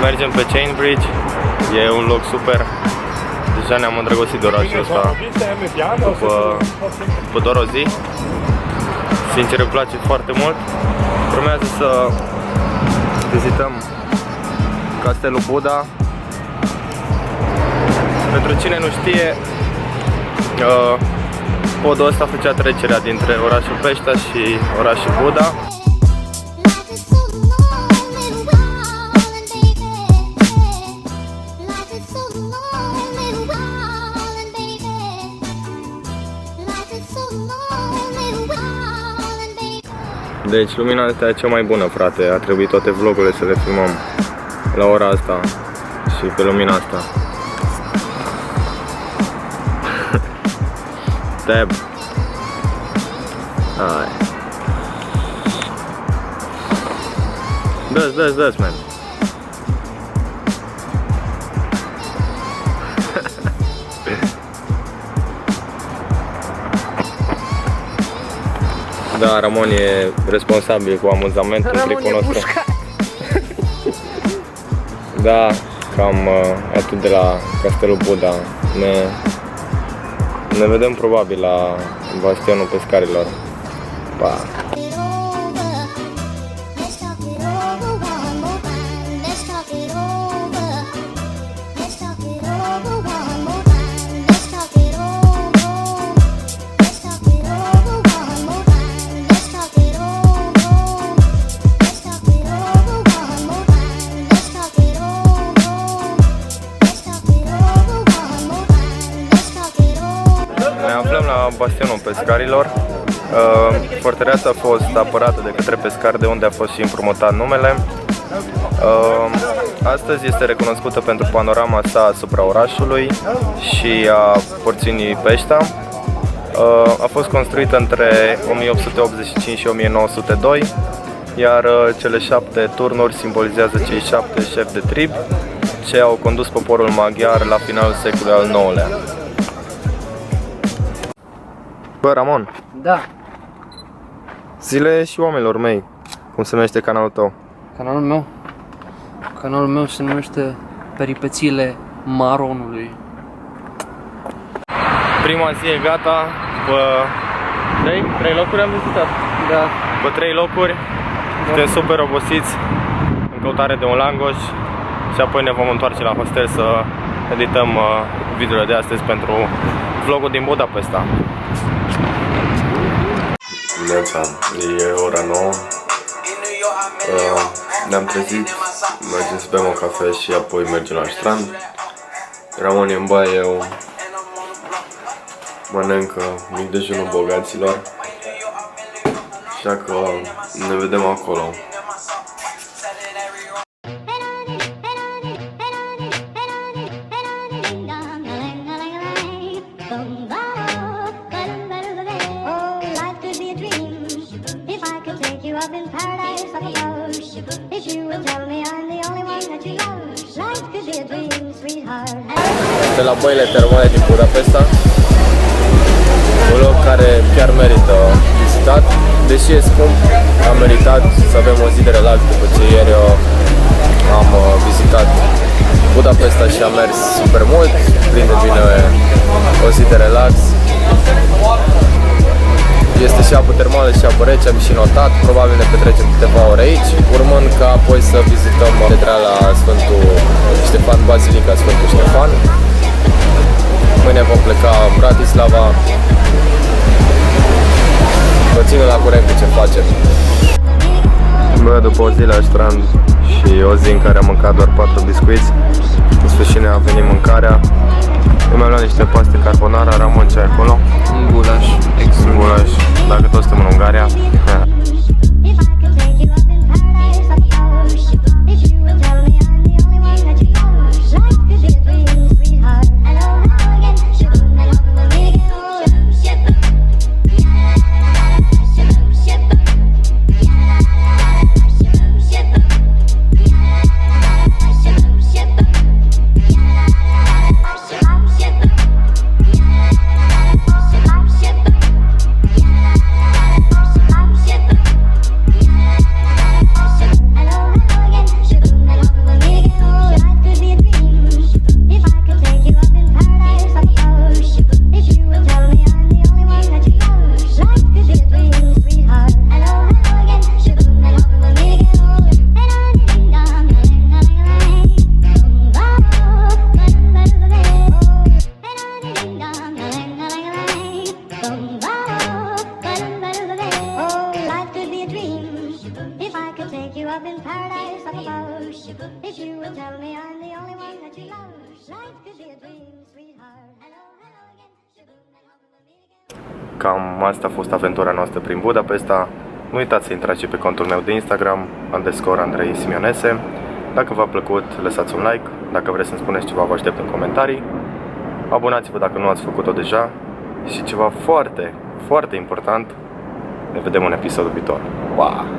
Mergem pe Chain Bridge, e un loc super. Deja ne-am îndrăgostit de orașul ăsta după doar o zi. Sincer, îmi place foarte mult. Urmează să vizităm Castelul Buda. Pentru cine nu știe, podul ăsta făcea trecerea dintre orașul Peșta și orașul Buda. Deci lumina asta e cea mai bună, frate. A trebuit toate vlogurile să le filmăm la ora asta și pe lumina asta. Tab. Hai. Dă-ți, man. Da, Ramon e responsabil cu amuzamentul tricul nostru. Da, cam atât de la Castelul Buda. Ne vedem probabil la bastionul pescarilor. Pa! Bastionul pescarilor. Fortăreața a fost apărată de către pescari, de unde a fost și împrumutat numele. Astăzi este recunoscută pentru panorama sa asupra orașului și a porțiunii Peșta. A fost construită între 1885 și 1902, iar cele 7 turnuri simbolizează cei 7 șefi de trib ce au condus poporul maghiar la finalul secolului al IX-lea. Bă, Ramon. Da. Zile și oamenilor mei, cum se numește canalul tău? Canalul meu se numește Peripețiile Maronului. Prima zi e gata, după 3 locuri am vizitat. Da. După 3 locuri, suntem super obosiți în căutare de un langoș și apoi ne vom întoarce la hostel să edităm videoile de astăzi pentru vlogul din Budapesta. Neața, e ora 9. Ne-am trezit, mergem să bem o cafea și apoi mergem la strand. Ramon e în baie, eu mănâncă mic dejunul bogaților. Așa că ne vedem acolo. De la băile termale din Budapesta, un loc care chiar merită vizitat, deși e scump, a meritat să avem o zi de relax după ce ieri am vizitat Budapesta și am mers super mult, prinde bine o zi de relax. Este și apă termală și apă rece, am și notat, probabil ne petrecem câteva ore aici, urmând ca apoi să vizităm catedrala Sfântul Ștefan Basilica Sfântul Ștefan. Mâine vom pleca în Bratislava. Vă țin la curent cu ce facem. Bă, după o zi la strand și o zi în care am mâncat doar 4 biscuiți, în sfârșit ne-a venit mâncarea. Eu mi-am luat niște paste carbonara, Ramon, ce ai acolo? Un gulaș, extra. Gulaș, dacă toți suntem în Ungaria. kiss up above. If you will tell me I'm the only one that you love, life could be a dream, sweetheart. Hello, hello again. Shaboom, and hoping we'll meet again. Cam asta a fost aventura noastră prin Budapesta. Nu uitați să intrați și pe contul meu de Instagram, _Andrei Simionese. Dacă v-a plăcut, lăsați un like. Dacă vreți să-mi spuneți ceva, vă aștept în comentarii. Abonați-vă dacă nu ați făcut-o deja. Și ceva foarte, foarte important, ne vedem în episodul viitor. Wow!